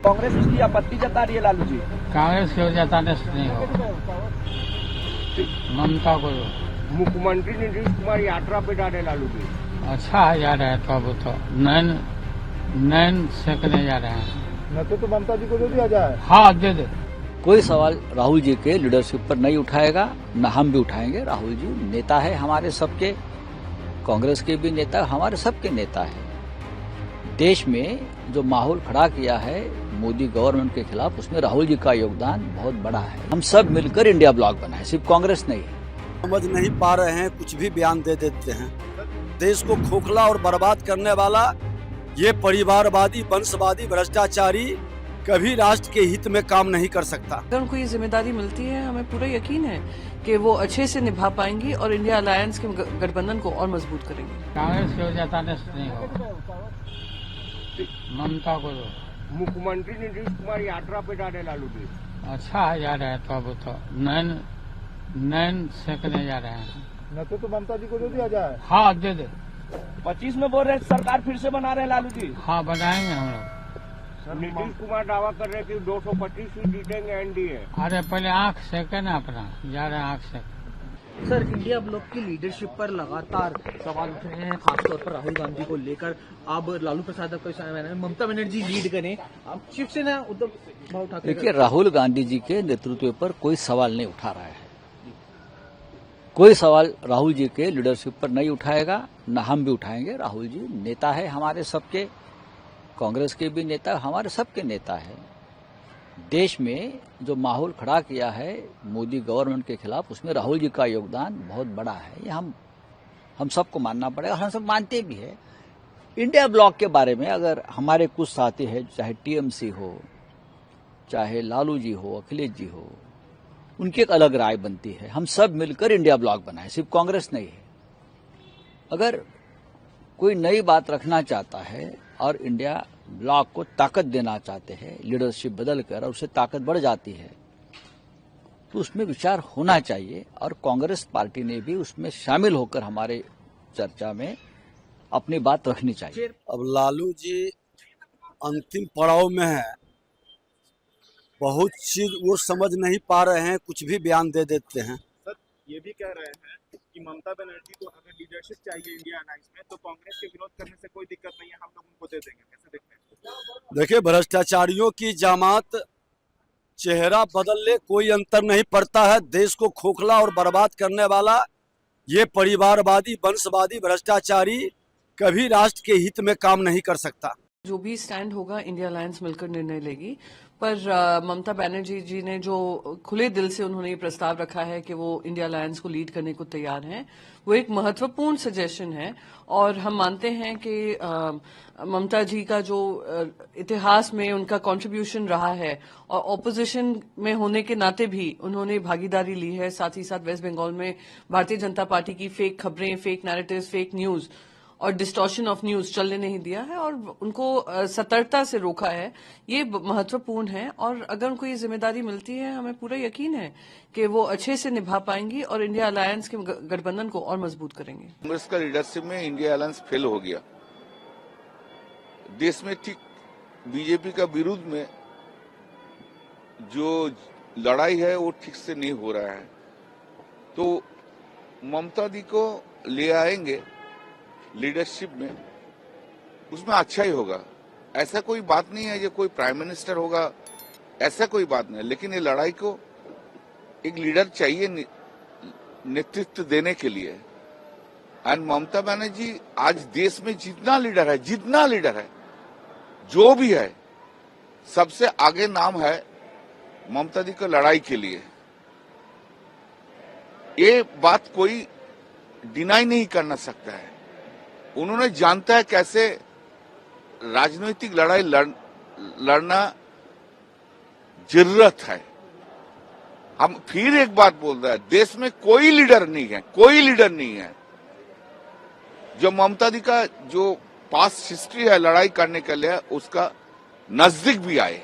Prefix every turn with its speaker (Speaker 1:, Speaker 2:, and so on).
Speaker 1: कांग्रेस इसकी आपत्ति जता रही है लालू जी।
Speaker 2: कांग्रेस की वजह जताने से नहीं होगा, ममता को
Speaker 1: मुख्यमंत्री नीतीश कुमार यात्रा पे जा रहे लालू जी।
Speaker 2: अच्छा है जा रहा है, तो अब तो नैन सेकने जा रहे हैं।
Speaker 3: न तो ममता जी को दे दिया जाए।
Speaker 2: हाँ दे दे।
Speaker 4: कोई सवाल राहुल जी के लीडरशिप पर नहीं उठाएगा, न हम भी उठाएंगे। राहुल जी नेता है हमारे सबके, कांग्रेस के भी नेता, हमारे सबके नेता है। देश में जो माहौल खड़ा किया है मोदी गवर्नमेंट के खिलाफ, उसमें राहुल जी का योगदान बहुत बड़ा है। हम सब मिलकर इंडिया ब्लॉक बनाए, सिर्फ कांग्रेस नहीं है।
Speaker 5: समझ नहीं पा रहे हैं, कुछ भी बयान दे देते हैं। देश को खोखला और बर्बाद करने वाला ये परिवारवादी, वंशवादी, भ्रष्टाचारी कभी राष्ट्र के हित में काम नहीं कर सकता।
Speaker 6: अगर उनको ये जिम्मेदारी मिलती है, हमें पूरा यकीन है कि वो अच्छे से निभा पाएंगी और इंडिया अलायंस के गठबंधन को और मजबूत करेंगे।
Speaker 2: कांग्रेस की वजह जताने से नहीं होगा, ममता को
Speaker 1: मुख्यमंत्री नीतीश कुमार यात्रा पे जा रहे लालू जी।
Speaker 2: अच्छा है जा रहा है, तो अब तो नैन सेकने जा रहे हैं।
Speaker 3: न तो ममता जी को दे दिया जाए।
Speaker 2: हाँ दे दे।
Speaker 1: 25 में बोल रहे सरकार फिर से बना रहे लालू जी।
Speaker 2: हाँ बनाएंगे हम लोग।
Speaker 1: नीतीश कुमार दावा कर रहे कि 225 सीट जीतेंगे एनडीए।
Speaker 2: अरे पहले आंख सेके ना अपना, जा रहे हैं आंख सेके।
Speaker 7: सर, इंडिया ब्लॉक की लीडरशिप पर लगातार सवाल उठ रहे हैं, खासतौर पर राहुल गांधी को लेकर। अब लालू प्रसाद का ममता बनर्जी लीड करें, अब शिवसेना उद्धव ठाकरे।
Speaker 4: देखिए, राहुल गांधी जी के नेतृत्व पर कोई सवाल नहीं उठा रहा है। कोई सवाल राहुल जी के लीडरशिप पर नहीं उठाएगा, न हम भी उठाएंगे। राहुल जी नेता है हमारे सबके, कांग्रेस के भी नेता, हमारे सबके नेता है। देश में जो माहौल खड़ा किया है मोदी गवर्नमेंट के खिलाफ, उसमें राहुल जी का योगदान बहुत बड़ा है। ये हम सबको मानना पड़ेगा, हम सब मानते भी है। इंडिया ब्लॉक के बारे में अगर हमारे कुछ साथी हैं, चाहे टीएमसी हो, चाहे लालू जी हो, अखिलेश जी हो, उनकी एक अलग राय बनती है। हम सब मिलकर इंडिया ब्लॉक बनाए, सिर्फ कांग्रेस नहीं है। अगर कोई नई बात रखना चाहता है और इंडिया ब्लॉक को ताकत देना चाहते हैं, लीडरशिप बदल कर, और उससे ताकत बढ़ जाती है, तो उसमें विचार होना चाहिए। और कांग्रेस पार्टी ने भी उसमें शामिल होकर हमारे चर्चा में अपनी बात रखनी चाहिए।
Speaker 5: अब लालू जी अंतिम पड़ाव में है, बहुत चीज वो समझ नहीं पा रहे हैं, कुछ भी बयान दे देते हैं।
Speaker 3: सर, ये भी कह रहे हैं कि ममता बनर्जी को अगर लीडरशिप चाहिए इंडिया अलायंस में, तो कांग्रेस के विरोध करने से कोई दिक्कत नहीं है, हम लोग उनको दे देंगे। कैसे देखते हैं?
Speaker 5: देखिए, भ्रष्टाचारियों की जमात, चेहरा बदल ले कोई अंतर नहीं पड़ता है। देश को खोखला और बर्बाद करने वाला ये परिवारवादी, वंशवादी, भ्रष्टाचारी कभी राष्ट्र के हित में काम नहीं कर सकता।
Speaker 6: जो भी स्टैंड होगा, इंडिया अलायंस मिलकर निर्णय लेगी। पर ममता बनर्जी जी ने जो खुले दिल से उन्होंने ये प्रस्ताव रखा है कि वो इंडिया अलायंस को लीड करने को तैयार हैं, वो एक महत्वपूर्ण सजेशन है। और हम मानते हैं कि ममता जी का जो इतिहास में उनका कंट्रीब्यूशन रहा है, और ऑपोजिशन में होने के नाते भी उन्होंने भागीदारी ली है। साथ ही साथ वेस्ट बंगाल में भारतीय जनता पार्टी की फेक खबरें, फेक नैरेटिव्स, फेक न्यूज और डिस्टॉर्शन ऑफ न्यूज चलने नहीं दिया है और उनको सतर्कता से रोका है। ये महत्वपूर्ण है और अगर उनको ये जिम्मेदारी मिलती है, हमें पूरा यकीन है कि वो अच्छे से निभा पाएंगी और इंडिया अलायंस के गठबंधन को और मजबूत करेंगे।
Speaker 8: कांग्रेस का लीडरशिप में इंडिया अलायंस फेल हो गया। देश में ठीक बीजेपी का विरुद्ध में जो लड़ाई है वो ठीक से नहीं हो रहा है, तो ममता दी को ले आएंगे लीडरशिप में, उसमें अच्छा ही होगा। ऐसा कोई बात नहीं है जो कोई प्राइम मिनिस्टर होगा, ऐसा कोई बात नहीं है। लेकिन ये लड़ाई को एक लीडर चाहिए नेतृत्व देने के लिए। एंड ममता बनर्जी आज देश में जितना लीडर है, जो भी है, सबसे आगे नाम है ममता दी को लड़ाई के लिए। ये बात कोई डिनाई नहीं करना सकता है। उन्होंने जानता है कैसे राजनीतिक लड़ाई लड़ना जरूरत है। हम फिर एक बात बोल रहे हैं, देश में कोई लीडर नहीं है जो ममता दी का जो पास्ट हिस्ट्री है लड़ाई करने के लिए उसका नजदीक भी आए।